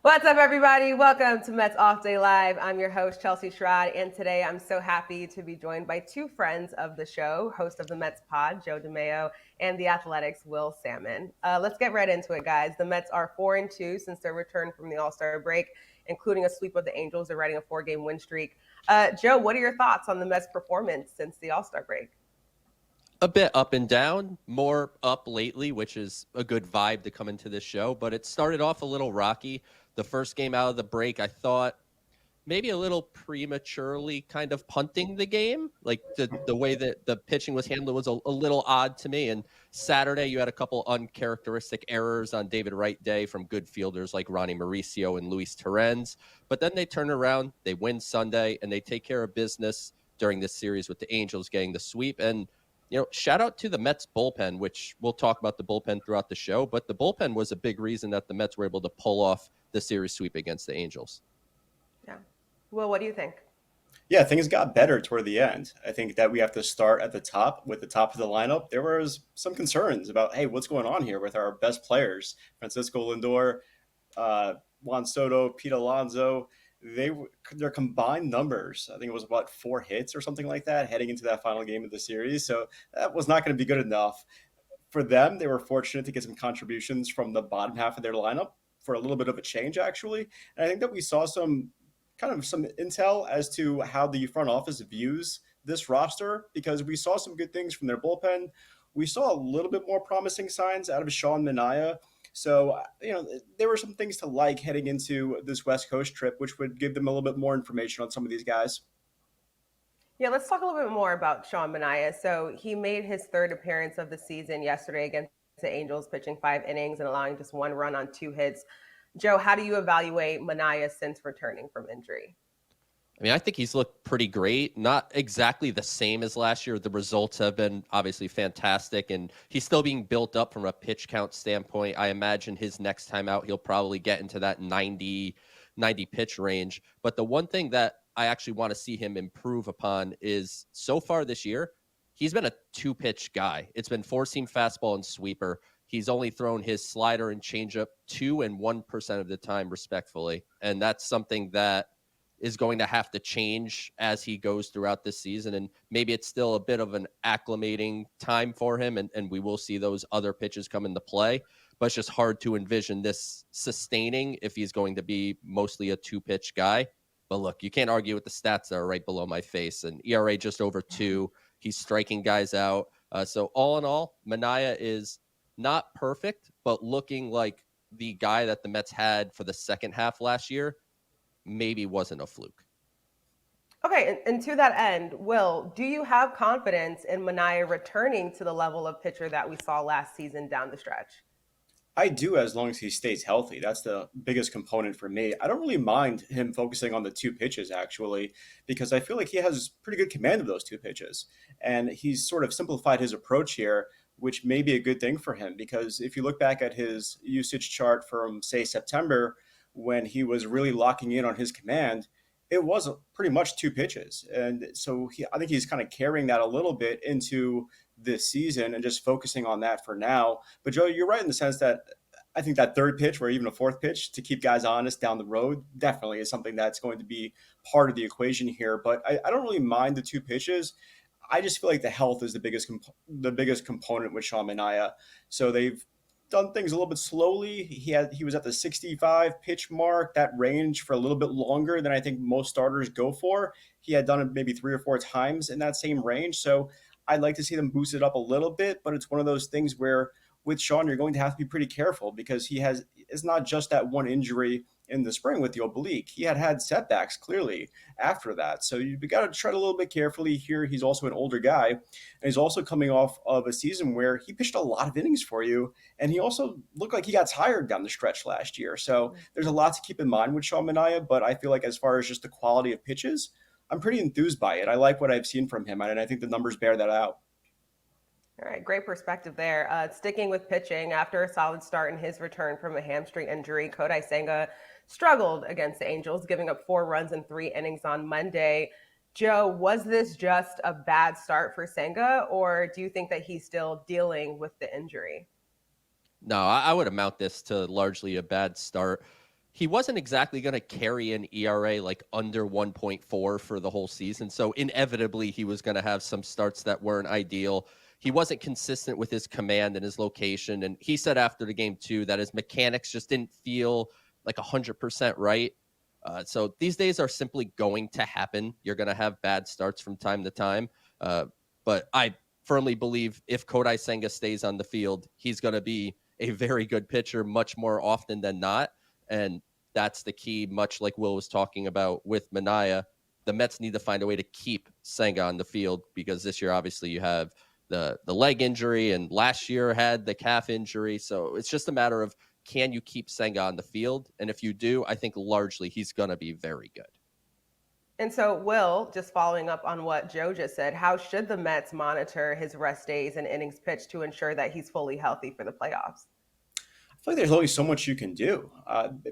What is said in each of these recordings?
What's up, everybody? Welcome to Mets Off Day Live. I'm your host, Chelsea Sherrod, and today I'm so happy to be joined by two friends of the show, host of the Mets Pod, Joe DeMayo, and the Athletics, Will Sammon. Let's get right into it, guys. The Mets are 4-2 since their return from the All-Star break, including a sweep of the Angels. They're riding a 4-game win streak. Joe, what are your thoughts on the Mets' performance since the All-Star break? A bit up and down, more up lately, which is a good vibe to come into this show. But it started off a little rocky. The first game out of the break, I thought maybe a little prematurely kind of punting the game. Like the way that the pitching was handled was a little odd to me. And Saturday, you had a couple uncharacteristic errors on David Wright Day from good fielders like Ronny Mauricio and Luis Torrens. But then they turn around, they win Sunday, and they take care of business during this series with the Angels getting the sweep. And shout out to the Mets bullpen, which we'll talk about the bullpen throughout the show, but the bullpen was a big reason that the Mets were able to pull off the series sweep against the Angels. Yeah. Will, what do you think? Yeah, things got better toward the end. I think that we have to start at the top with the top of the lineup. There was some concerns about, hey, what's going on here with our best players? Francisco Lindor, Juan Soto, Pete Alonso. Their combined numbers, I think it was about 4 hits or something like that heading into that final game of the series. So that was not going to be good enough. For them, they were fortunate to get some contributions from the bottom half of their lineup for a little bit of a change, actually. And I think that we saw some intel as to how the front office views this roster, because we saw some good things from their bullpen. We saw a little bit more promising signs out of Sean Manaea. So, there were some things to like heading into this West Coast trip, which would give them a little bit more information on some of these guys. Yeah, let's talk a little bit more about Sean Manaea. So he made his third appearance of the season yesterday against the Angels, pitching 5 innings and allowing just 1 run on 2 hits. Joe, how do you evaluate Manaea since returning from injury? I mean, I think he's looked pretty great. Not exactly the same as last year. The results have been obviously fantastic, and he's still being built up from a pitch count standpoint. I imagine his next time out, he'll probably get into that 90 pitch range. But the one thing that I actually want to see him improve upon is so far this year, he's been a 2-pitch guy. It's been 4-seam fastball and sweeper. He's only thrown his slider and changeup 2% and 1% of the time, respectfully. And that's something that is going to have to change as he goes throughout this season. And maybe it's still a bit of an acclimating time for him, and we will see those other pitches come into play. But it's just hard to envision this sustaining if he's going to be mostly a 2-pitch guy. But look, you can't argue with the stats that are right below my face. And ERA just over 2. He's striking guys out. So all in all, Manaea is not perfect, but looking like the guy that the Mets had for the second half last year maybe wasn't a fluke. Okay, and to that end, Will, do you have confidence in Manaea returning to the level of pitcher that we saw last season down the stretch? I do, as long as he stays healthy. That's the biggest component for me. I don't really mind him focusing on the 2 pitches, actually, because I feel like he has pretty good command of those 2 pitches. And he's sort of simplified his approach here, which may be a good thing for him, because if you look back at his usage chart from, say, September, when he was really locking in on his command, it was pretty much 2 pitches. And so I think he's kind of carrying that a little bit into this season and just focusing on that for now. But Joe, you're right in the sense that I think that 3rd pitch or even a 4th pitch to keep guys honest down the road definitely is something that's going to be part of the equation here. But I don't really mind the 2 pitches. I just feel like the health is the biggest component with Sean Manaea. So they've done things a little bit slowly. He was at the 65 pitch mark, that range, for a little bit longer than I think most starters go for. He had done it maybe 3 or 4 times in that same range. So I'd like to see them boost it up a little bit, but it's one of those things where with Sean, you're going to have to be pretty careful, because it's not just that one injury in the spring with the oblique. He had setbacks clearly after that. So you got to tread a little bit carefully here. He's also an older guy, and he's also coming off of a season where he pitched a lot of innings for you. And he also looked like he got tired down the stretch last year. So there's a lot to keep in mind with Sean Manaea, but I feel like as far as just the quality of pitches, I'm pretty enthused by it. I like what I've seen from him, and I think the numbers bear that out. All right, great perspective there. Sticking with pitching, after a solid start in his return from a hamstring injury, Kodai Senga struggled against the Angels, giving up 4 runs in 3 innings on Monday. Joe, was this just a bad start for Senga, or do you think that he's still dealing with the injury? No, I would amount this to largely a bad start. he wasn't exactly going to carry an ERA like under 1.4 for the whole season. So inevitably, he was going to have some starts that weren't ideal. He wasn't consistent with his command and his location. And he said after the game, too, that his mechanics just didn't feel like 100% right. So these days are simply going to happen. You're going to have bad starts from time to time. But I firmly believe if Kodai Senga stays on the field, he's going to be a very good pitcher much more often than not. And that's the key, much like Will was talking about with Manaea. The Mets need to find a way to keep Senga on the field because this year, obviously, you have the leg injury, and last year had the calf injury. So it's just a matter of, can you keep Senga on the field? And if you do, I think largely he's going to be very good. And so, Will, just following up on what Joe just said, how should the Mets monitor his rest days and innings pitched to ensure that he's fully healthy for the playoffs? I feel like there's only so much you can do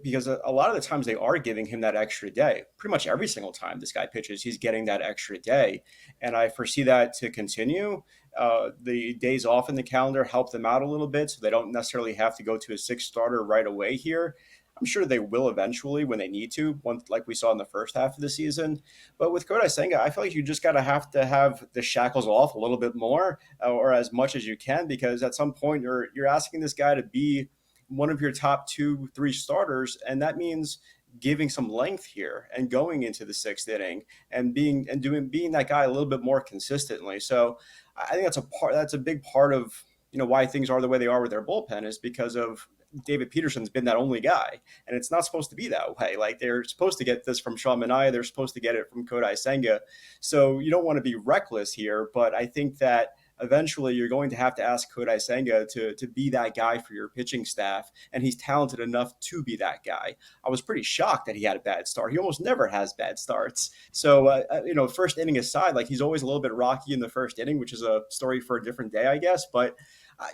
because a lot of the times they are giving him that extra day. Pretty much every single time this guy pitches, he's getting that extra day. And I foresee that to continue. The days off in the calendar help them out a little bit so they don't necessarily have to go to a sixth starter right away here. I'm sure they will eventually when they need to, like we saw in the first half of the season. But with Kodai Senga, I feel like you just got to have the shackles off a little bit more or as much as you can, because at some point you're asking this guy to be one of your top 2-3 starters, and that means giving some length here and going into the sixth inning and being that guy a little bit more consistently. So I think that's a big part of why things are the way they are with their bullpen, is because of David Peterson's been that only guy, and it's not supposed to be that way. Like, they're supposed to get this from Sean Manaea, they're supposed to get it from Kodai Senga. So you don't want to be reckless here, but I think that eventually you're going to have to ask Kodai Senga to be that guy for your pitching staff, and he's talented enough to be that guy. I was pretty shocked that he had a bad start. He almost never has bad starts. So, first inning aside, like, he's always a little bit rocky in the first inning, which is a story for a different day, I guess. But,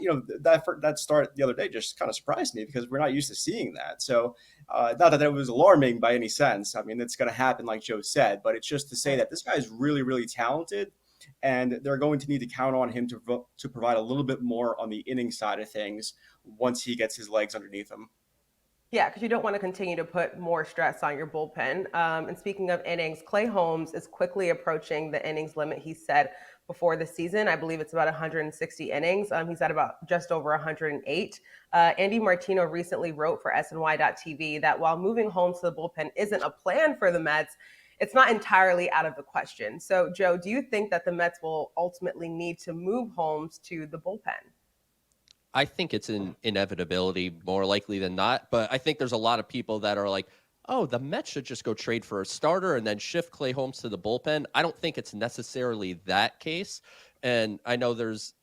that start the other day just kind of surprised me because we're not used to seeing that. So, not that it was alarming by any sense. I mean, it's going to happen, like Joe said, but it's just to say that this guy is really, really talented, and they're going to need to count on him to provide a little bit more on the inning side of things once he gets his legs underneath him. Yeah, because you don't want to continue to put more stress on your bullpen. And speaking of innings, Clay Holmes is quickly approaching the innings limit he set before the season. I believe it's about 160 innings. He's at about just over 108. Andy Martino recently wrote for SNY.TV that while moving Holmes to the bullpen isn't a plan for the Mets, it's not entirely out of the question. So, Joe, do you think that the Mets will ultimately need to move Holmes to the bullpen? I think it's an inevitability more likely than not, but I think there's a lot of people that are like, oh, the Mets should just go trade for a starter and then shift Clay Holmes to the bullpen. I don't think it's necessarily that case. And I know there's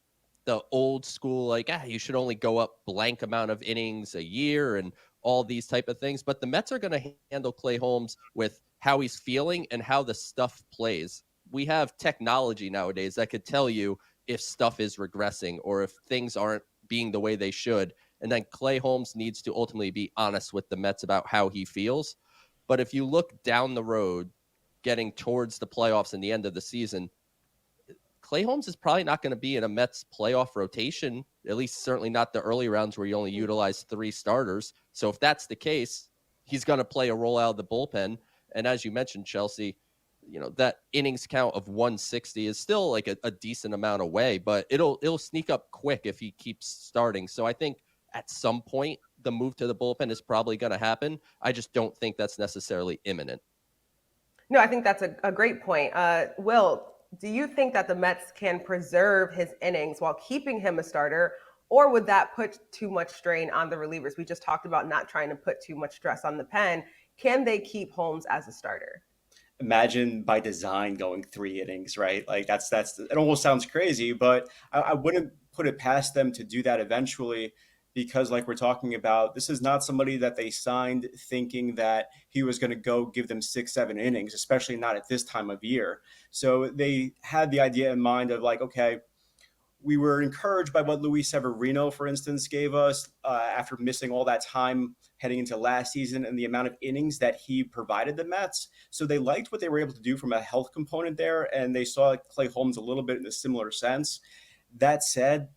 the old school, like, you should only go up blank amount of innings a year and all these type of things. But the Mets are going to handle Clay Holmes with how he's feeling and how the stuff plays. We have technology nowadays that could tell you if stuff is regressing or if things aren't being the way they should. And then Clay Holmes needs to ultimately be honest with the Mets about how he feels. But if you look down the road, getting towards the playoffs and the end of the season, Clay Holmes is probably not going to be in a Mets playoff rotation, at least certainly not the early rounds where you only utilize 3 starters. So if that's the case, he's going to play a role out of the bullpen. And as you mentioned, Chelsea, that innings count of 160 is still like a decent amount away, but it'll sneak up quick if he keeps starting. So I think at some point the move to the bullpen is probably going to happen. I just don't think that's necessarily imminent. No, I think that's a great point. Will, do you think that the Mets can preserve his innings while keeping him a starter, or would that put too much strain on the relievers? We just talked about not trying to put too much stress on the pen. Can they keep Holmes as a starter? Imagine by design going 3 innings, right? Like, that's it almost sounds crazy, but I wouldn't put it past them to do that eventually, because like we're talking about, this is not somebody that they signed thinking that he was going to go give them 6-7 innings, especially not at this time of year. So they had the idea in mind of like, okay, we were encouraged by what Luis Severino, for instance, gave us after missing all that time heading into last season and the amount of innings that he provided the Mets. So they liked what they were able to do from a health component there, and they saw Clay Holmes a little bit in a similar sense. That said,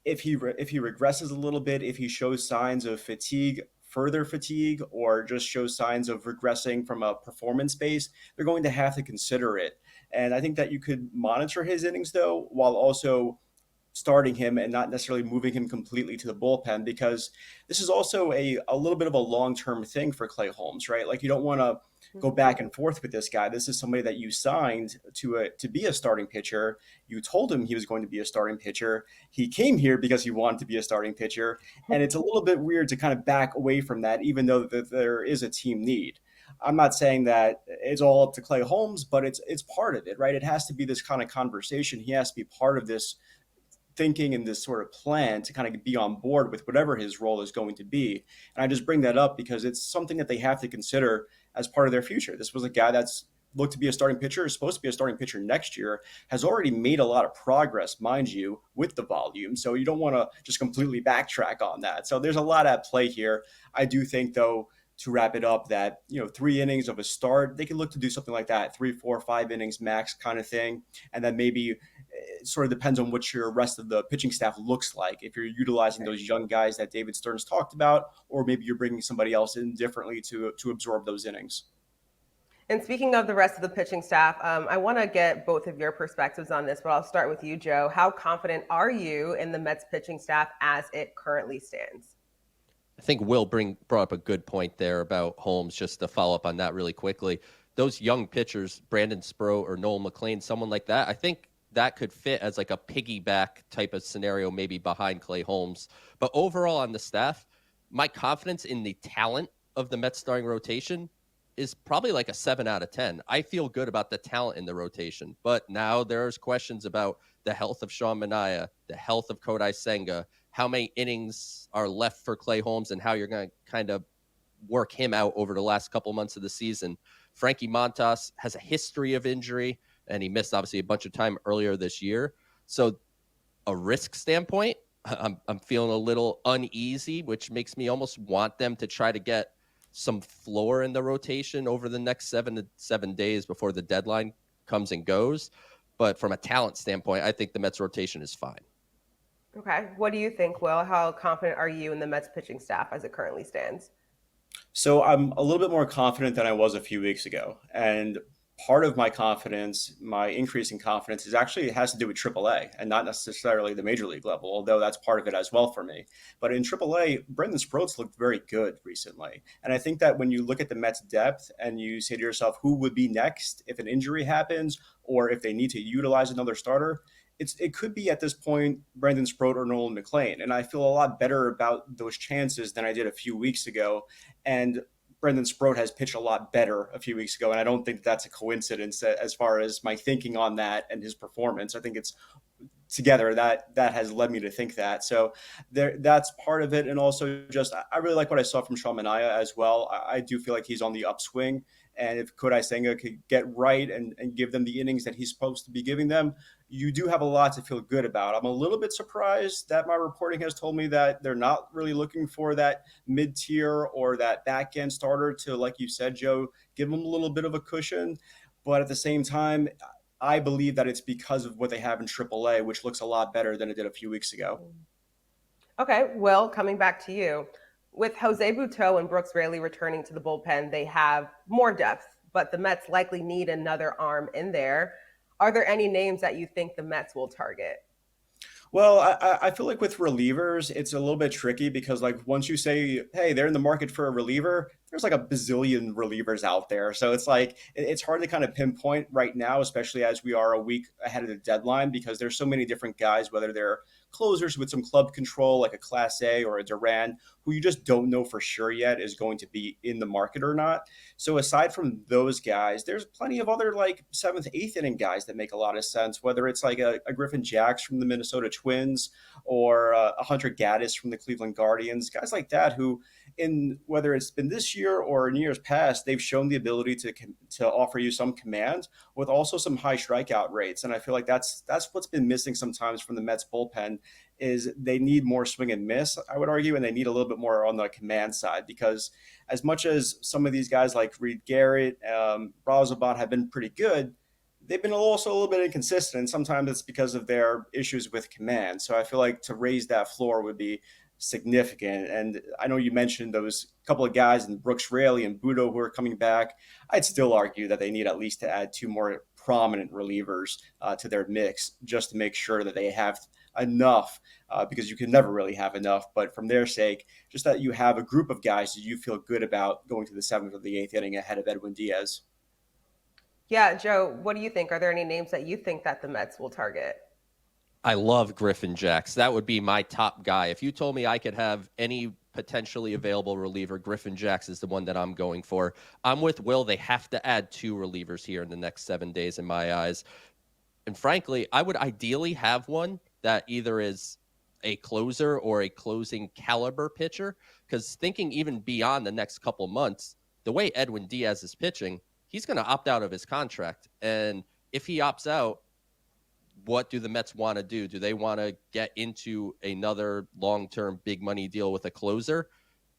if he regresses a little bit, if he shows signs of fatigue further fatigue or just show signs of regressing from a performance base, they're going to have to consider it. And I think that you could monitor his innings, though, while also starting him and not necessarily moving him completely to the bullpen, because this is also a little bit of a long-term thing for Clay Holmes, right? Like, you don't want to go back and forth with this guy. This is somebody that you signed to be a starting pitcher. You told him he was going to be a starting pitcher. He came here because he wanted to be a starting pitcher. And it's a little bit weird to kind of back away from that, even though there is a team need. I'm not saying that it's all up to Clay Holmes, but it's part of it, right? It has to be this kind of conversation. He has to be part of this thinking and this sort of plan to kind of be on board with whatever his role is going to be. And I just bring that up because it's something that they have to consider as part of their future. This was a guy that's looked to be a starting pitcher, is supposed to be a starting pitcher next year, has already made a lot of progress, mind you, with the volume. So you don't want to just completely backtrack on that. So there's a lot at play here. I do think, though, to wrap it up, that 3 innings of a start, they can look to do something like that, 3, 4, 5 innings max kind of thing. And then maybe it sort of depends on what your rest of the pitching staff looks like. If you're utilizing those young guys that David Stearns talked about, or maybe you're bringing somebody else in differently to absorb those innings. And speaking of the rest of the pitching staff, I want to get both of your perspectives on this, but I'll start with you, Joe. How confident are you in the Mets pitching staff as it currently stands? I think Will brought up a good point there about Holmes, just to follow up on that really quickly. Those young pitchers, Brandon Sproat or Noel McLean, someone like that, I think that could fit as like a piggyback type of scenario, maybe behind Clay Holmes. But overall on the staff, my confidence in the talent of the Mets starting rotation is probably like a 7 out of 10. I feel good about the talent in the rotation, but now there's questions about the health of Sean Manaea, the health of Kodai Senga, how many innings are left for Clay Holmes, and how you're going to kind of work him out over the last couple months of the season. Frankie Montas has a history of injury, and he missed obviously a bunch of time earlier this year. So a risk standpoint, I'm feeling a little uneasy, which makes me almost want them to try to get some floor in the rotation over the next 7 days before the deadline comes and goes. But from a talent standpoint, I think the Mets rotation is fine. Okay. What do you think, Will? How confident are you in the Mets pitching staff as it currently stands? So I'm a little bit more confident than I was a few weeks ago. And part of my confidence, my increasing confidence, is actually it has to do with AAA and not necessarily the major league level, although that's part of it as well for me. But in AAA, Brendan Sproats looked very good recently. And I think that when you look at the Mets depth and you say to yourself, who would be next if an injury happens or if they need to utilize another starter, it could be at this point Brandon Sproat or Nolan McLean. And I feel a lot better about those chances than I did a few weeks ago. And Brendan Sproat has pitched a lot better a few weeks ago. And I don't think that's a coincidence as far as my thinking on that and his performance. I think it's together that has led me to think that. So that's part of it. And also just, I really like what I saw from Sean Manaea as well. I do feel like he's on the upswing. And if Kodai Senga could get right and give them the innings that he's supposed to be giving them, you do have a lot to feel good about. I'm a little bit surprised that my reporting has told me that they're not really looking for that mid-tier or that back-end starter to, like you said, Joe, give them a little bit of a cushion. But at the same time, I believe that it's because of what they have in AAA, which looks a lot better than it did a few weeks ago. Okay, Will, coming back to you. With Jose Butto and Brooks Raley returning to the bullpen, they have more depth, but the Mets likely need another arm in there. Are there any names that you think the Mets will target? Well, I feel like with relievers, it's a little bit tricky because, like, once you say, hey, they're in the market for a reliever, there's like a bazillion relievers out there. So it's like, it's hard to kind of pinpoint right now, especially as we are a week ahead of the deadline, because there's so many different guys, whether they're closers with some club control, like a Class A or a Duran, who you just don't know for sure yet is going to be in the market or not. So aside from those guys, there's plenty of other like 7th, 8th inning guys that make a lot of sense, whether it's like a Griffin Jax from the Minnesota Twins or a Hunter Gaddis from the Cleveland Guardians, guys like that who, in whether it's been this year or in years past, they've shown the ability to offer you some command with also some high strikeout rates. And I feel like that's what's been missing sometimes from the Mets bullpen is they need more swing and miss, I would argue, and they need a little bit more on the command side, because as much as some of these guys like Reed Garrett, Brazabat have been pretty good, they've been also a little bit inconsistent. And sometimes it's because of their issues with command. So I feel like to raise that floor would be significant. And I know you mentioned those couple of guys in Brooks Raley and Budo who are coming back. I'd still argue that they need at least to add two more prominent relievers to their mix just to make sure that they have enough, because you can never really have enough. But from their sake, just that you have a group of guys that you feel good about going to the seventh or the eighth inning ahead of Edwin Diaz. Yeah, Joe, what do you think? Are there any names that you think that the Mets will target? I love Griffin Jacks. That would be my top guy. If you told me I could have any potentially available reliever, Griffin Jacks is the one that I'm going for. I'm with Will. They have to add two relievers here in the next 7 days in my eyes. And frankly, I would ideally have one that either is a closer or a closing caliber pitcher, because thinking even beyond the next couple months, the way Edwin Diaz is pitching, he's going to opt out of his contract. And if he opts out, what do the Mets want to do? Do they want to get into another long-term big money deal with a closer?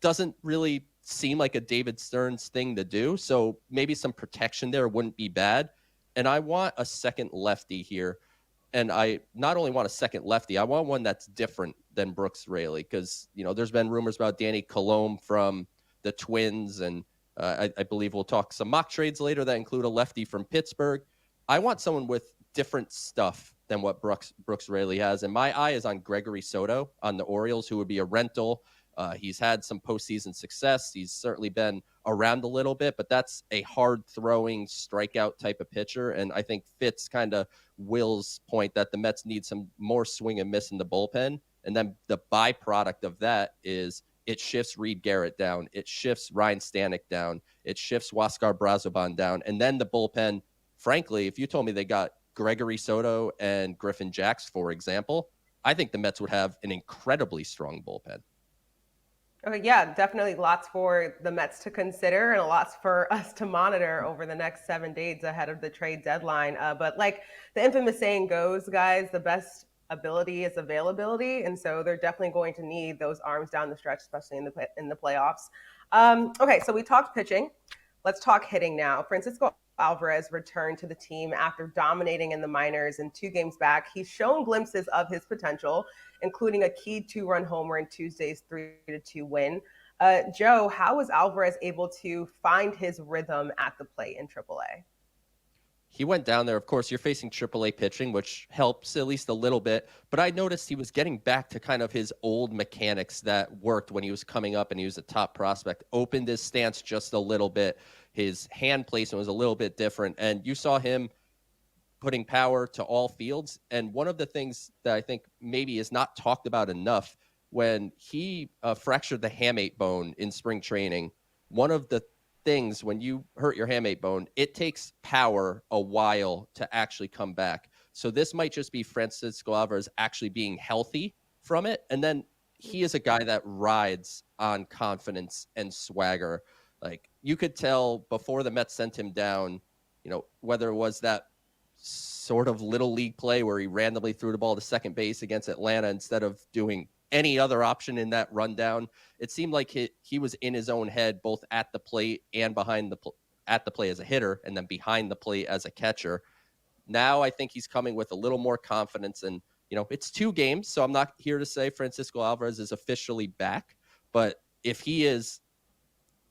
Doesn't really seem like a David Stearns thing to do. So maybe some protection there wouldn't be bad. And I want a second lefty here. And I not only want a second lefty, I want one that's different than Brooks Raley, because, there's been rumors about Danny Colomb from the Twins. And I believe we'll talk some mock trades later that include a lefty from Pittsburgh. I want someone with different stuff than what Brooks Raley has. And my eye is on Gregory Soto on the Orioles, who would be a rental. He's had some postseason success. He's certainly been around a little bit, but that's a hard-throwing strikeout type of pitcher, and I think fits kind of Will's point that the Mets need some more swing and miss in the bullpen. And then the byproduct of that is it shifts Reed Garrett down. It shifts Ryan Stanek down. It shifts Huascar Brazoban down. And then the bullpen, frankly, if you told me they got Gregory Soto and Griffin Jacks, for example, I think the Mets would have an incredibly strong bullpen. Okay, yeah, definitely lots for the Mets to consider and lots for us to monitor over the next 7 days ahead of the trade deadline. But like the infamous saying goes, guys, the best ability is availability. And so they're definitely going to need those arms down the stretch, especially in the playoffs. Okay, so we talked pitching. Let's talk hitting now. Francisco Alvarez returned to the team after dominating in the minors in 2 games back. He's shown glimpses of his potential, including a key 2-run homer in Tuesday's 3-2 win. Joe, how was Alvarez able to find his rhythm at the plate in AAA? He went down there. Of course, you're facing AAA pitching, which helps at least a little bit. But I noticed he was getting back to kind of his old mechanics that worked when he was coming up and he was a top prospect. Opened his stance just a little bit. His hand placement was a little bit different. And you saw him putting power to all fields. And one of the things that I think maybe is not talked about enough, when he fractured the hamate bone in spring training, one of the things when you hurt your hamate bone, it takes power a while to actually come back. So this might just be Francisco Alvarez actually being healthy from it. And then he is a guy that rides on confidence and swagger. Like you could tell before the Mets sent him down, whether it was that sort of little league play where he randomly threw the ball to second base against Atlanta instead of doing any other option in that rundown. It seemed like he was in his own head, both at the plate and at the plate as a hitter, and then behind the plate as a catcher. Now I think he's coming with a little more confidence, and it's 2 games, so I'm not here to say Francisco Alvarez is officially back, but if he is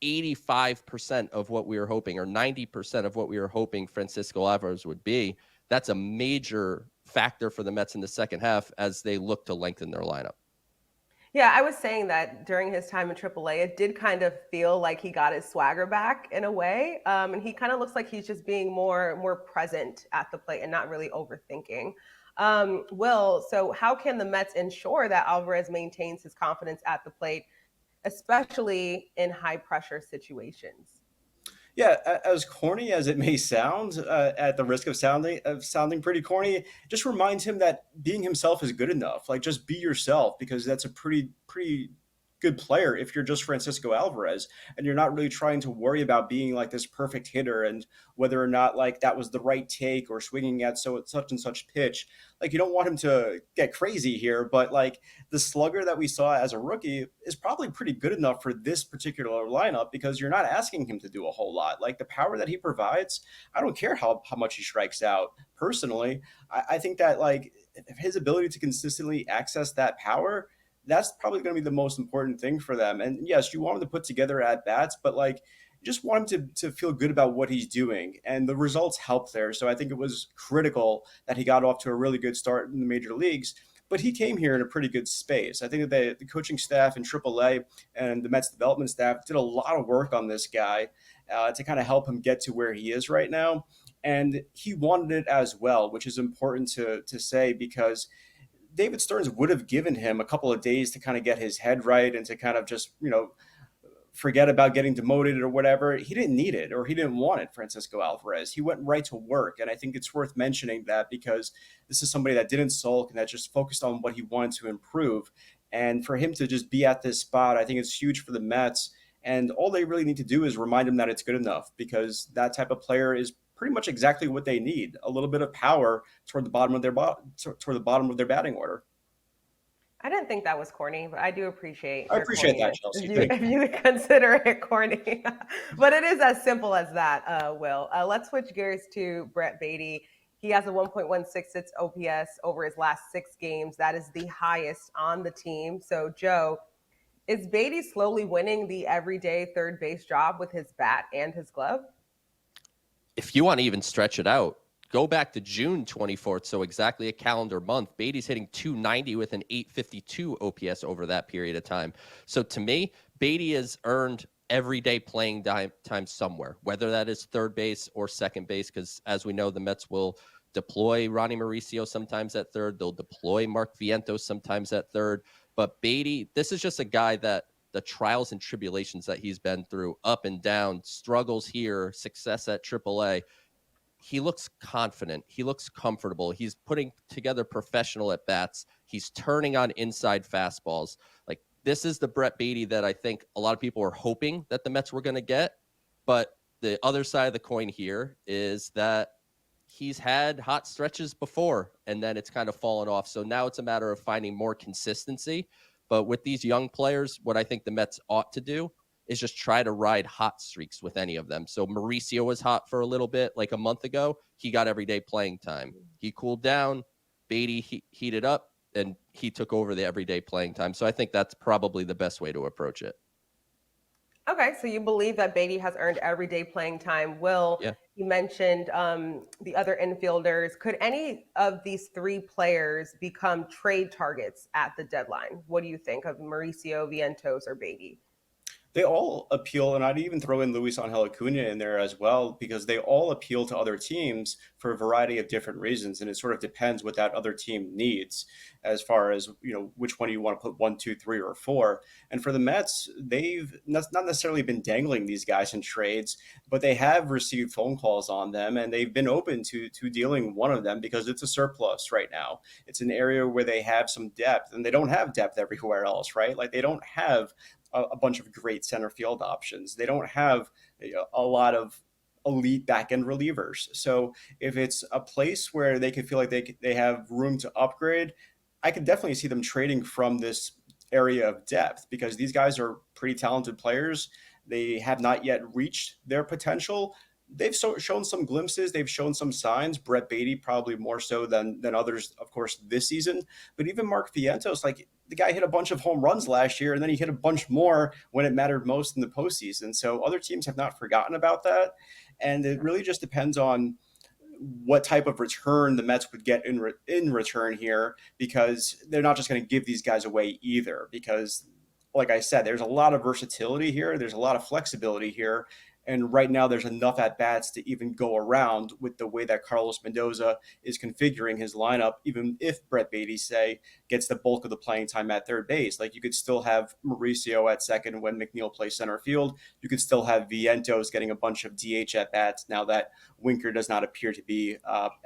85% of what we were hoping, or 90% of what we were hoping Francisco Alvarez would be, that's a major factor for the Mets in the second half as they look to lengthen their lineup. Yeah, I was saying that during his time in AAA, it did kind of feel like he got his swagger back in a way. And he kind of looks like he's just being more present at the plate and not really overthinking. Will, so how can the Mets ensure that Alvarez maintains his confidence at the plate, especially in high pressure situations? Yeah, as corny as it may sound, at the risk of sounding pretty corny, just reminds him that being himself is good enough. Like, just be yourself, because that's a pretty good player if you're just Francisco Alvarez and you're not really trying to worry about being like this perfect hitter and whether or not like that was the right take or swinging at such and such pitch. Like, you don't want him to get crazy here, but like the slugger that we saw as a rookie is probably pretty good enough for this particular lineup, because you're not asking him to do a whole lot. Like, the power that he provides, I don't care how much he strikes out. Personally, I think that like his ability to consistently access that power that's probably going to be the most important thing for them. And yes, you want him to put together at bats, but like you just want him to feel good about what he's doing. And the results help there. So I think it was critical that he got off to a really good start in the major leagues. But he came here in a pretty good space. I think that the coaching staff in AAA and the Mets development staff did a lot of work on this guy to kind of help him get to where he is right now. And he wanted it as well, which is important to say, because David Stearns would have given him a couple of days to kind of get his head right and to kind of just, forget about getting demoted or whatever. He didn't need it, or he didn't want it, Francisco Alvarez. He went right to work. And I think it's worth mentioning that, because this is somebody that didn't sulk and that just focused on what he wanted to improve. And for him to just be at this spot, I think it's huge for the Mets. And all they really need to do is remind him that it's good enough, because that type of player is pretty much exactly what they need. A little bit of power toward the bottom of their batting order. I didn't think that was corny, but I do appreciate. I appreciate that, Chelsea. If you consider it corny, but it is as simple as that. Will, let's switch gears to Brett Baty. He has a 1.166 OPS over his last 6 games. That is the highest on the team. So, Joe, is Baty slowly winning the everyday third base job with his bat and his glove? If you want to even stretch it out, go back to June 24th, so exactly a calendar month. Baty's hitting 290 with an 852 OPS over that period of time. So to me, Baty has earned everyday playing time somewhere, whether that is third base or second base, because as we know, the Mets will deploy Ronny Mauricio sometimes at third. They'll deploy Mark Vientos sometimes at third. But Baty, this is just a guy that the trials and tribulations that he's been through, up and down, struggles here, success at AAA, he looks confident. He looks comfortable. He's putting together professional at bats. He's turning on inside fastballs. Like, this is the Brett Baty that I think a lot of people were hoping that the Mets were going to get. But the other side of the coin here is that he's had hot stretches before, and then it's kind of fallen off. So now it's a matter of finding more consistency. But with these young players, what I think the Mets ought to do is just try to ride hot streaks with any of them. So Mauricio was hot for a little bit, like a month ago. He got everyday playing time. He cooled down. Baty heated up, and he took over the everyday playing time. So I think that's probably the best way to approach it. Okay, so you believe that Baty has earned everyday playing time. Will, Yeah. You mentioned the other infielders. Could any of these 3 players become trade targets at the deadline? What do you think of Mauricio, Vientos, or Baty? They all appeal, and I'd even throw in Luis Angel Acuna in there as well, because they all appeal to other teams for a variety of different reasons, and it sort of depends what that other team needs as far as, which one you want to put 1, 2, 3, or 4. And for the Mets, they've not necessarily been dangling these guys in trades, but they have received phone calls on them, and they've been open to dealing one of them because it's a surplus right now. It's an area where they have some depth, and they don't have depth everywhere else, right? Like, they don't have a bunch of great center field options. They don't have a lot of elite back end relievers. So if it's a place where they could feel like they have room to upgrade, I could definitely see them trading from this area of depth, because these guys are pretty talented players. They have not yet reached their potential. They've shown some glimpses. They've shown some signs. Brett Baty probably more so than others, of course, this season. But even Mark Vientos, like, the guy hit a bunch of home runs last year, and then he hit a bunch more when it mattered most in the postseason. So other teams have not forgotten about that. And it really just depends on what type of return the Mets would get in return here, because they're not just going to give these guys away either. Because, like I said, there's a lot of versatility here. There's a lot of flexibility here. And right now there's enough at-bats to even go around with the way that Carlos Mendoza is configuring his lineup, even if Brett Baty, say, gets the bulk of the playing time at third base. Like, you could still have Mauricio at second when McNeil plays center field. You could still have Vientos getting a bunch of DH at-bats now that Winker does not appear to be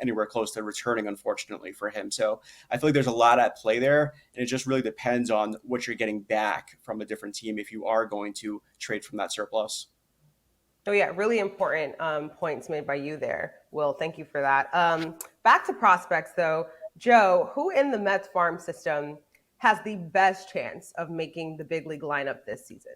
anywhere close to returning, unfortunately, for him. So I feel like there's a lot at play there, and it just really depends on what you're getting back from a different team if you are going to trade from that surplus. Oh, yeah, really important points made by you there, Will. Thank you for that. Back to prospects, though. Joe, who in the Mets farm system has the best chance of making the big league lineup this season?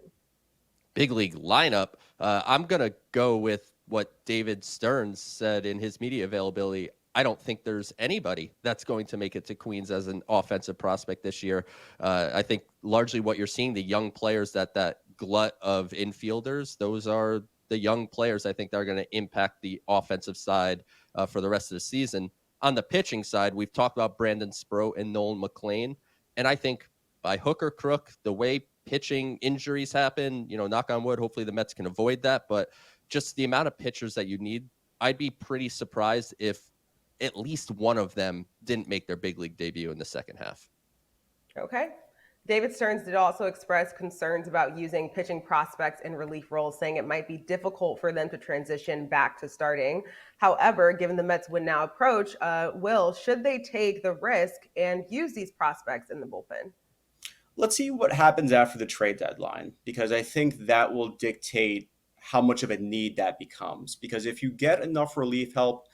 Big league lineup? I'm going to go with what David Stearns said in his media availability. I don't think there's anybody that's going to make it to Queens as an offensive prospect this year. I think largely what you're seeing, the young players, that glut of infielders, those are the young players I think that are going to impact the offensive side for the rest of the season. On the pitching side, we've talked about Brandon Sproat and Nolan McLean. And I think by hook or crook, the way pitching injuries happen, knock on wood, hopefully the Mets can avoid that. But just the amount of pitchers that you need, I'd be pretty surprised if at least one of them didn't make their big league debut in the second half. Okay. David Stearns did also express concerns about using pitching prospects in relief roles, saying it might be difficult for them to transition back to starting. However, given the Mets win now approach, should they take the risk and use these prospects in the bullpen? Let's see what happens after the trade deadline, because I think that will dictate how much of a need that becomes. Because if you get enough relief help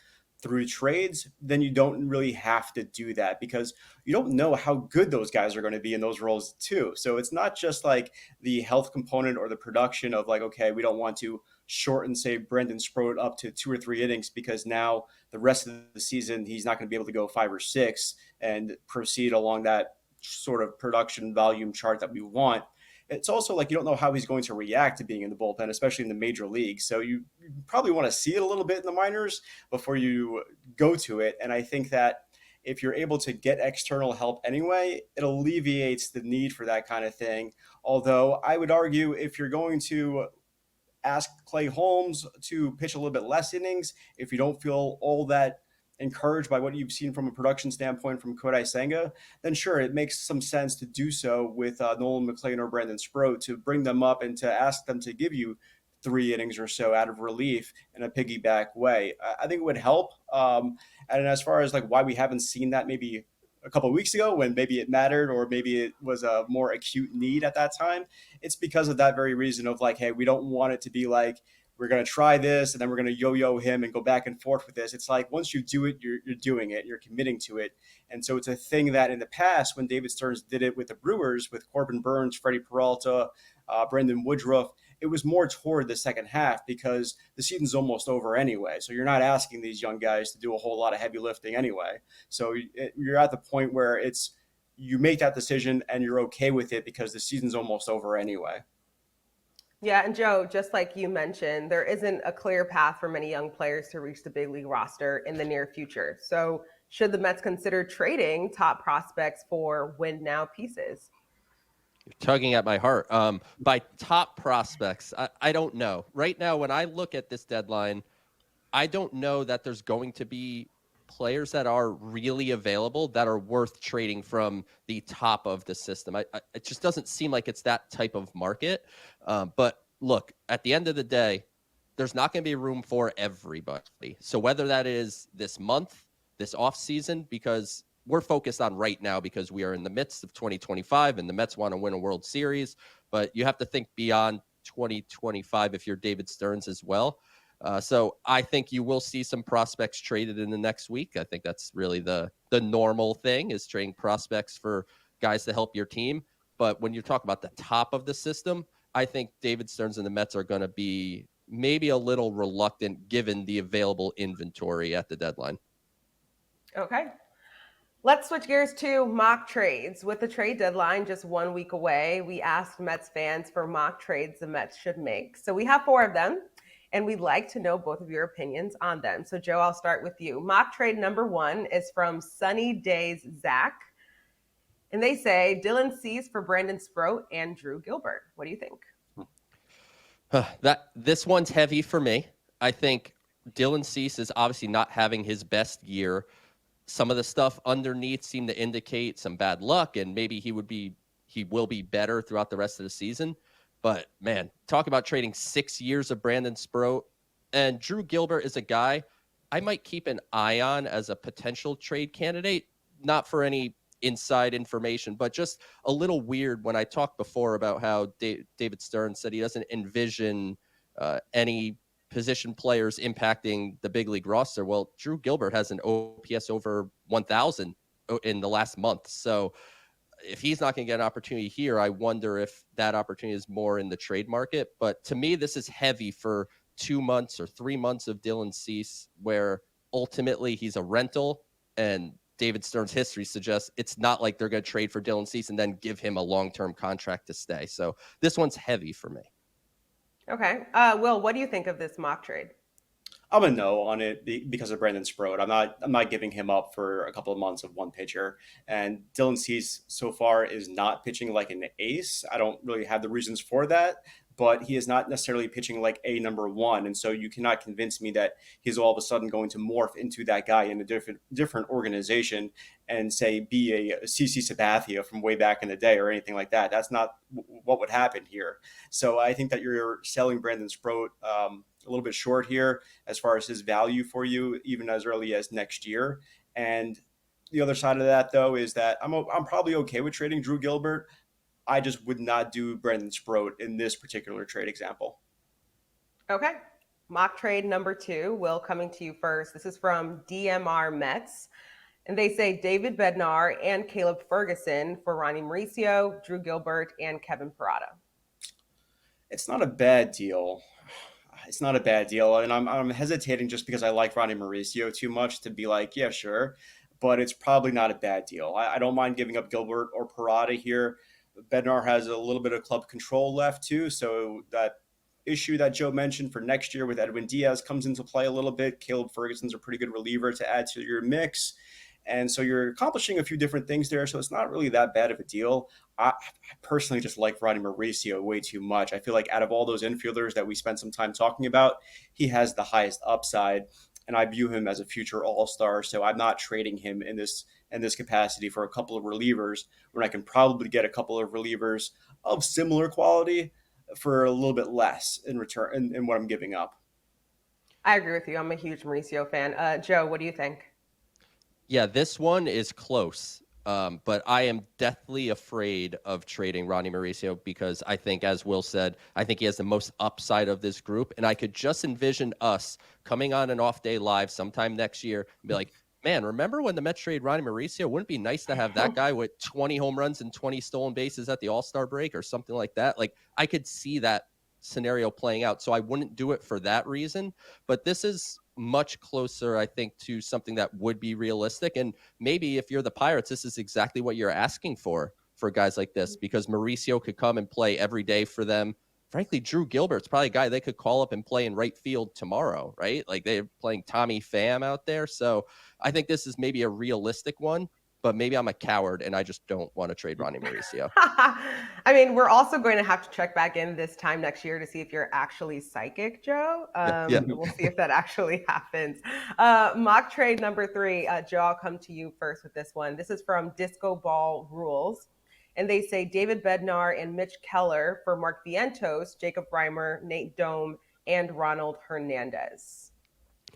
through trades, then you don't really have to do that, because you don't know how good those guys are going to be in those roles too. So it's not just like the health component or the production of like, okay, we don't want to shorten, say, Brandon Sproat up to 2 or 3 innings because now the rest of the season he's not going to be able to go 5 or 6 and proceed along that sort of production volume chart that we want. It's also like you don't know how he's going to react to being in the bullpen, especially in the major leagues. So you probably want to see it a little bit in the minors before you go to it. And I think that if you're able to get external help anyway, it alleviates the need for that kind of thing. Although I would argue if you're going to ask Clay Holmes to pitch a little bit less innings, if you don't feel all that encouraged by what you've seen from a production standpoint from Kodai Senga, then sure, it makes some sense to do so with Nolan McLean or Brandon Sproat, to bring them up and to ask them to give you 3 innings or so out of relief in a piggyback way. I think it would help. And as far as like why we haven't seen that maybe a couple of weeks ago when maybe it mattered or maybe it was a more acute need at that time, it's because of that very reason of like, hey, we don't want it to be like, we're going to try this and then we're going to yo-yo him and go back and forth with this. It's like once you do it, you're doing it, you're committing to it. And so it's a thing that in the past, when David Stearns did it with the Brewers, with Corbin Burns, Freddie Peralta, Brendan Woodruff, it was more toward the second half because the season's almost over anyway. So you're not asking these young guys to do a whole lot of heavy lifting anyway. So you're at the point where you make that decision and you're okay with it because the season's almost over anyway. Yeah, and Joe, just like you mentioned, there isn't a clear path for many young players to reach the big league roster in the near future. So should the Mets consider trading top prospects for win now pieces? You're tugging at my heart. By top prospects, I don't know. Right now, when I look at this deadline, I don't know that there's going to be players that are really available that are worth trading from the top of the system. It just doesn't seem like it's that type of market. But look, at the end of the day, there's not going to be room for everybody. So whether that is this month, this off season, because we're focused on right now because we are in the midst of 2025 and the Mets want to win a World Series, but you have to think beyond 2025 if you're David Stearns as well. So I think you will see some prospects traded in the next week. I think that's really the normal thing, is trading prospects for guys to help your team. But when you talk about the top of the system, I think David Stearns and the Mets are going to be maybe a little reluctant given the available inventory at the deadline. Okay. Let's switch gears to mock trades. With the trade deadline just 1 week away, we asked Mets fans for mock trades the Mets should make. So we have 4 of them, and we'd like to know both of your opinions on them. So Joe, I'll start with you. Mock trade number 1 is from Sunny Days Zach. And they say Dylan Cease for Brandon Sproat and Drew Gilbert. What do you think? This one's heavy for me. I think Dylan Cease is obviously not having his best year. Some of the stuff underneath seemed to indicate some bad luck, and maybe he will be better throughout the rest of the season. But man, talk about trading 6 years of Brandon Sproat. And Drew Gilbert is a guy I might keep an eye on as a potential trade candidate, not for any inside information, but just a little weird when I talked before about how David Stearns said he doesn't envision any position players impacting the big league roster. Well, Drew Gilbert has an OPS over 1,000 in the last month. So if he's not going to get an opportunity here, I wonder if that opportunity is more in the trade market. But to me, this is heavy for 2 months or 3 months of Dylan Cease, where ultimately he's a rental, and David Stern's history suggests it's not like they're going to trade for Dylan Cease and then give him a long-term contract to stay. So this one's heavy for me. Okay. Will, what do you think of this mock trade? I'm a no on it because of Brandon Sproat. I'm not giving him up for a couple of months of one pitcher. And Dylan Cease so far is not pitching like an ace. I don't really have the reasons for that, but he is not necessarily pitching like a number one. And so you cannot convince me that he's all of a sudden going to morph into that guy in a different organization and say be a CC Sabathia from way back in the day or anything like that. That's not what would happen here. So I think that you're selling Brandon Sproat a little bit short here as far as his value for you, even as early as next year. And the other side of that, though, is that I'm probably okay with trading Drew Gilbert. I just would not do Brandon Sproat in this particular trade example. Okay. Mock trade number 2, Will, coming to you first. This is from DMR Mets. And they say David Bednar and Caleb Ferguson for Ronny Mauricio, Drew Gilbert, and Kevin Parada. It's not a bad deal. It's not a bad deal. And I'm hesitating just because I like Ronny Mauricio too much to be like, yeah, sure. But it's probably not a bad deal. I don't mind giving up Gilbert or Parada here. Bednar has a little bit of club control left too. So that issue that Joe mentioned for next year with Edwin Diaz comes into play a little bit. Caleb Ferguson's a pretty good reliever to add to your mix. And so you're accomplishing a few different things there. So it's not really that bad of a deal. I personally just like Ronny Mauricio way too much. I feel like out of all those infielders that we spent some time talking about, he has the highest upside. And I view him as a future all-star. So I'm not trading him in this capacity for a couple of relievers when I can probably get a couple of relievers of similar quality for a little bit less in return in what I'm giving up. I agree with you. I'm a huge Mauricio fan. Joe, what do you think? Yeah, this one is close. But I am deathly afraid of trading Ronny Mauricio because I think, as Will said, I think he has the most upside of this group. And I could just envision us coming on an off day live sometime next year and be like, man, remember when the Mets trade Ronny Mauricio? Wouldn't it be nice to have that guy with 20 home runs and 20 stolen bases at the All-Star break or something like that? Like, I could see that scenario playing out. So I wouldn't do it for that reason. But this is much closer, I think, to something that would be realistic. And maybe if you're the Pirates, this is exactly what you're asking for guys like this, because Mauricio could come and play every day for them. Frankly, Drew Gilbert's probably a guy they could call up and play in right field tomorrow, right? Like they're playing Tommy Pham out there. So I think this is maybe a realistic one, but maybe I'm a coward and I just don't want to trade Ronny Mauricio. I mean, we're also going to have to check back in this time next year to see if you're actually psychic, Joe. Yeah. We'll see if that actually happens. Mock trade number 3, Joe, I'll come to you first with this one. This is from Disco Ball Rules. And they say David Bednar and Mitch Keller for Mark Vientos, Jacob Reimer, Nate Dome, and Ronald Hernandez.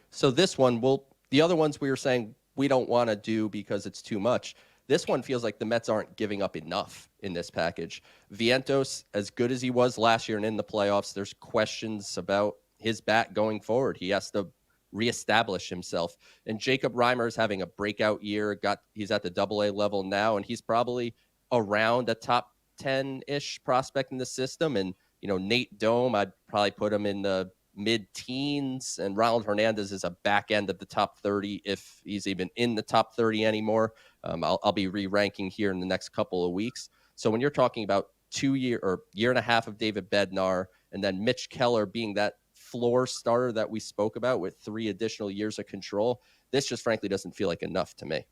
So this one, the other ones we were saying we don't want to do because it's too much. This one feels like the Mets aren't giving up enough in this package. Vientos, as good as he was last year and in the playoffs, there's questions about his bat going forward. He has to reestablish himself. And Jacob Reimer is having a breakout year. He's at the AA level now, and he's probably around a top 10-ish prospect in the system. And, Nate Dome, I'd probably put him in the mid-teens, and Ronald Hernandez is a back end of the top 30 if he's even in the top 30 anymore. I'll be re-ranking here in the next couple of weeks. So when you're talking about year and a half of David Bednar and then Mitch Keller being that floor starter that we spoke about with 3 additional years of control, this just frankly doesn't feel like enough to me.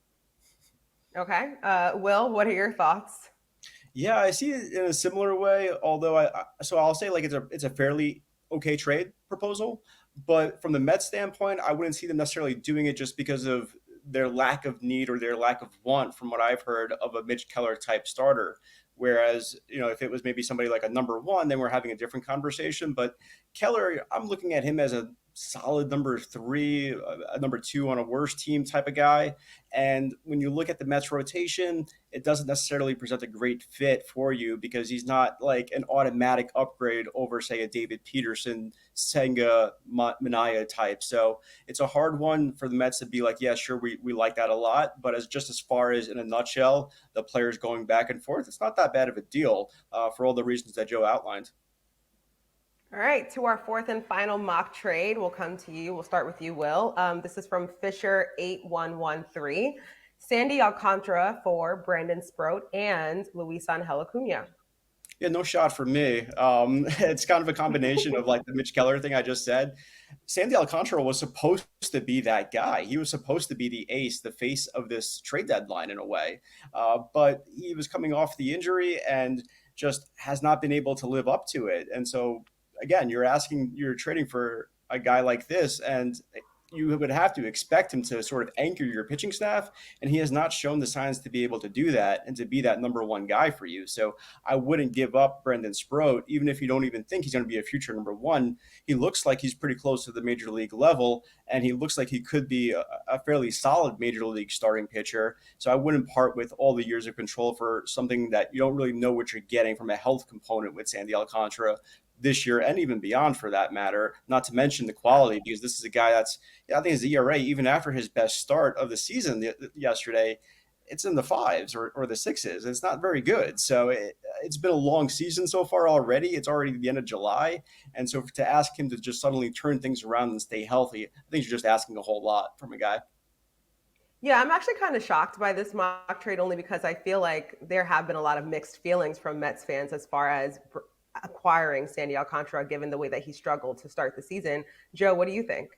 Okay. Will, what are your thoughts? Yeah, I see it in a similar way, although I'll say like it's a fairly okay trade proposal, but from the Mets standpoint, I wouldn't see them necessarily doing it just because of their lack of need or their lack of want, from what I've heard, of a Mitch Keller type starter. Whereas, if it was maybe somebody like a number 1, then we're having a different conversation. But Keller, I'm looking at him as a solid number 3, a number 2 on a worse team type of guy. And when you look at the Mets rotation, it doesn't necessarily present a great fit for you because he's not like an automatic upgrade over, say, a David Peterson, Senga, Manaea type. So it's a hard one for the Mets to be like, yeah, sure, we like that a lot. But as far as in a nutshell, the players going back and forth, it's not that bad of a deal for all the reasons that Joe outlined. All right, to our fourth and final mock trade. We'll come to you. We'll start with you, Will. This is from Fisher8113. Sandy Alcantara for Brandon Sproat and Luis Angel Acuna. Yeah, no shot for me. It's kind of a combination of like the Mitch Keller thing I just said. Sandy Alcantara was supposed to be that guy. He was supposed to be the ace, the face of this trade deadline in a way. But he was coming off the injury and just has not been able to live up to it. And so, again, you're trading for a guy like this, and you would have to expect him to sort of anchor your pitching staff, and he has not shown the signs to be able to do that and to be that number one guy for you. So I wouldn't give up Brendan Sproat, even if you don't even think he's going to be a future number one. He looks like he's pretty close to the major league level, and he looks like he could be a fairly solid major league starting pitcher. So I wouldn't part with all the years of control for something that you don't really know what you're getting from a health component with Sandy Alcantara this year and even beyond for that matter, not to mention the quality, because this is a guy that's, I think his ERA, even after his best start of the season yesterday, it's in the fives or the sixes. It's not very good. So it's been a long season so far already. It's already the end of July. And so to ask him to just suddenly turn things around and stay healthy, I think you're just asking a whole lot from a guy. Yeah, I'm actually kind of shocked by this mock trade only because I feel like there have been a lot of mixed feelings from Mets fans as far as acquiring Sandy Alcantara, given the way that he struggled to start the season. Joe, what do you think?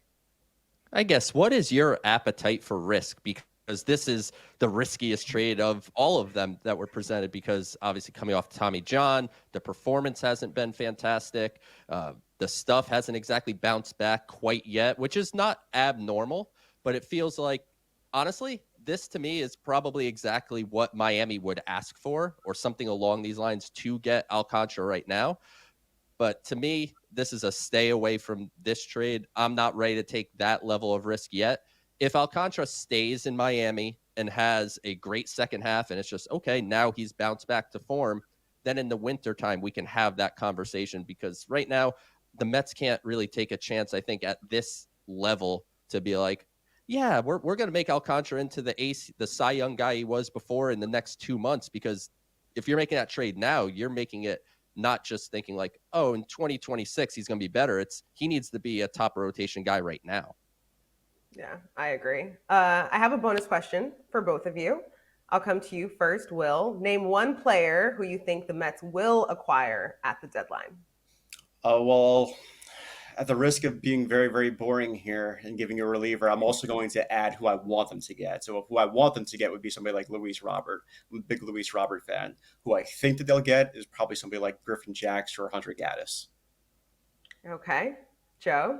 I guess, what is your appetite for risk? Because this is the riskiest trade of all of them that were presented, because obviously coming off Tommy John, the performance hasn't been fantastic. The stuff hasn't exactly bounced back quite yet, which is not abnormal, but it feels like, honestly, this to me is probably exactly what Miami would ask for, or something along these lines, to get Alcantara right now. But to me, this is a stay away from this trade. I'm not ready to take that level of risk yet. If Alcantara stays in Miami and has a great second half and it's just, okay, now he's bounced back to form, then in the wintertime, we can have that conversation, because right now the Mets can't really take a chance, I think, at this level to be like, yeah, we're going to make Alcantara into the ace, the Cy Young guy he was before in the next 2 months. Because if you're making that trade now, you're making it not just thinking like, oh, in 2026, he's going to be better. He needs to be a top rotation guy right now. Yeah, I agree. I have a bonus question for both of you. I'll come to you first, Will. Name one player who you think the Mets will acquire at the deadline. Well, at the risk of being very, very boring here and giving a reliever, I'm also going to add who I want them to get. So who I want them to get would be somebody like Luis Robert. I'm a big Luis Robert fan. Who I think that they'll get is probably somebody like Griffin Jax or Hunter Gaddis. Okay. Joe?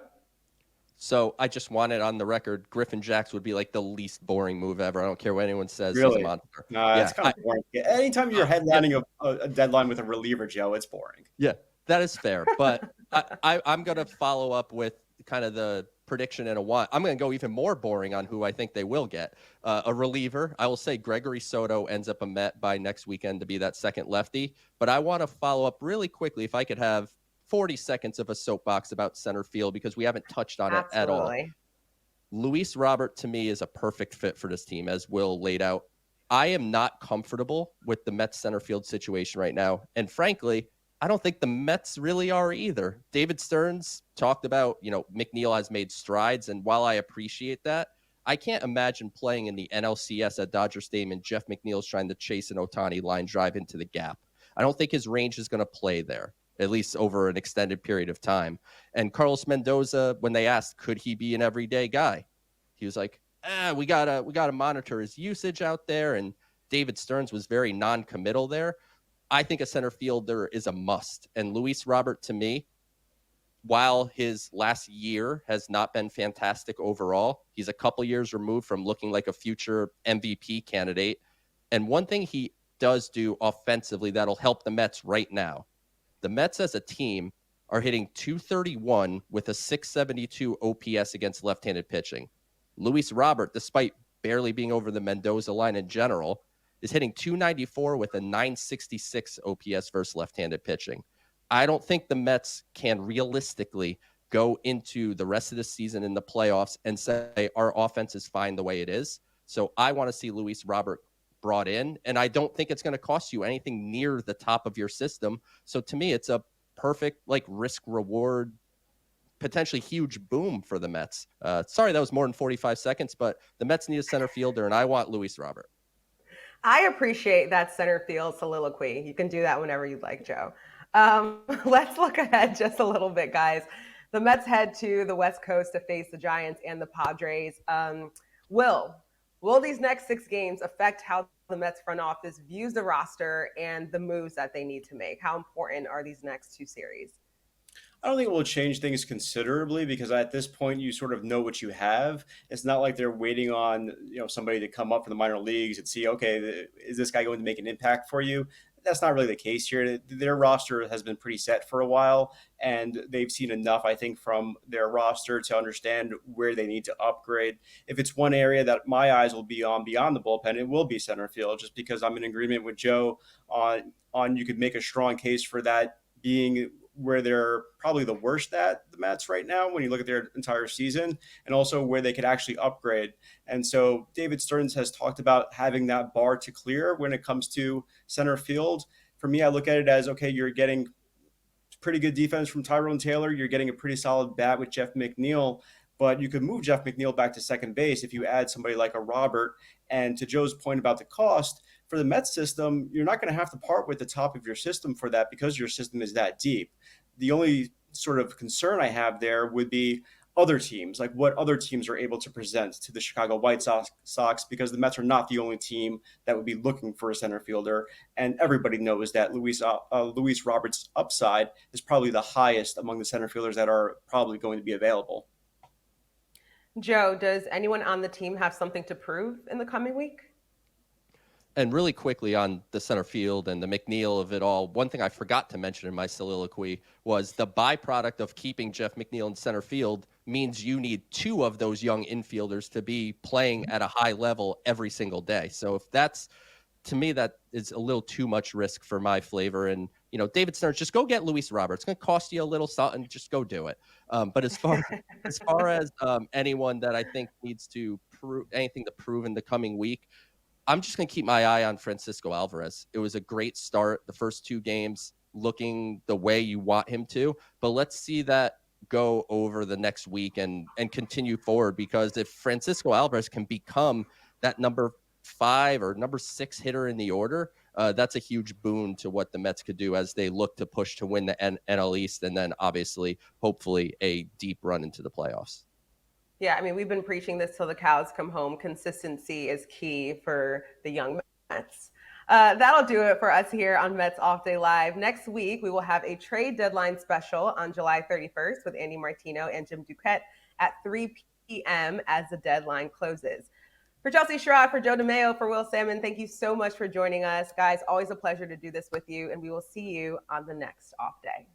So I just wanted on the record, Griffin Jax would be like the least boring move ever. I don't care what anyone says. Really? He's a monster. No, it's kind of boring. Anytime you're headlining a deadline with a reliever, Joe, it's boring. Yeah, that is fair. But I'm going to follow up with kind of the prediction and a want. I'm going to go even more boring on who I think they will get. A reliever. I will say Gregory Soto ends up a Met by next weekend to be that second lefty. But I want to follow up really quickly, if I could have 40 seconds of a soapbox about center field, because we haven't touched on it at all. Luis Robert, to me, is a perfect fit for this team, as Will laid out. I am not comfortable with the Mets center field situation right now. And frankly, I don't think the Mets really are either. David Stearns talked about, McNeil has made strides. And while I appreciate that, I can't imagine playing in the NLCS at Dodger Stadium and Jeff McNeil's trying to chase an Ohtani line drive into the gap. I don't think his range is going to play there, at least over an extended period of time. And Carlos Mendoza, when they asked, could he be an everyday guy? He was like, we gotta monitor his usage out there. And David Stearns was very non-committal there. I think a center fielder is a must. And Luis Robert, to me, while his last year has not been fantastic overall, he's a couple years removed from looking like a future MVP candidate. And one thing he does do offensively that'll help the Mets right now, the Mets as a team are hitting .231 with a .672 OPS against left-handed pitching. Luis Robert, despite barely being over the Mendoza line in general, is hitting .294 with a .966 OPS versus left-handed pitching. I don't think the Mets can realistically go into the rest of the season in the playoffs and say our offense is fine the way it is. So I want to see Luis Robert brought in, and I don't think it's going to cost you anything near the top of your system. So to me, it's a perfect like risk reward, potentially huge boom for the Mets. Sorry, that was more than 45 seconds, but the Mets need a center fielder, and I want Luis Robert. I appreciate that center field soliloquy. You can do that whenever you'd like, Joe. Let's look ahead just a little bit, guys. The Mets head to the West Coast to face the Giants and the Padres. Will these next 6 games affect how the Mets front office views the roster and the moves that they need to make? How important are these next 2 series? I don't think it will change things considerably because at this point you sort of know what you have. It's not like they're waiting on somebody to come up from the minor leagues and see, okay, is this guy going to make an impact for you? That's not really the case here. Their roster has been pretty set for a while, and they've seen enough, I think, from their roster to understand where they need to upgrade. If it's one area that my eyes will be on beyond the bullpen, it will be center field, just because I'm in agreement with Joe on you could make a strong case for that being where they're probably the worst at, the Mets right now, when you look at their entire season, and also where they could actually upgrade. And so David Stearns has talked about having that bar to clear when it comes to center field. For me, I look at it as, okay, you're getting pretty good defense from Tyrone Taylor. You're getting a pretty solid bat with Jeff McNeil, but you could move Jeff McNeil back to second base if you add somebody like a Robert. And to Joe's point about the cost, for the Mets system, you're not going to have to part with the top of your system for that because your system is that deep. The only sort of concern I have there would be other teams, like what other teams are able to present to the Chicago White Sox, because the Mets are not the only team that would be looking for a center fielder. And everybody knows that Luis Roberts' upside is probably the highest among the center fielders that are probably going to be available. Joe, does anyone on the team have something to prove in the coming week? And really quickly on the center field and the McNeil of it all, one thing I forgot to mention in my soliloquy was the byproduct of keeping Jeff McNeil in center field means you need 2 of those young infielders to be playing at a high level every single day. So if that's, to me, that is a little too much risk for my flavor. And, David Stearns, just go get Luis Robert. It's going to cost you a little something. Just go do it. But as far as anyone that I think needs to prove anything to prove in the coming week, I'm just going to keep my eye on Francisco Alvarez. It was a great start. The first 2 games looking the way you want him to, but let's see that go over the next week and continue forward, because if Francisco Alvarez can become that number 5 or number 6 hitter in the order, that's a huge boon to what the Mets could do as they look to push to win the NL East and then obviously, hopefully, a deep run into the playoffs. Yeah, I mean, we've been preaching this till the cows come home. Consistency is key for the young Mets. That'll do it for us here on Mets Off Day Live. Next week, we will have a trade deadline special on July 31st with Andy Martino and Jim Duquette at 3 p.m. as the deadline closes. For Chelsea Sherrod, for Joe DeMayo, for Will Sammon, thank you so much for joining us. Guys, always a pleasure to do this with you, and we will see you on the next Off Day.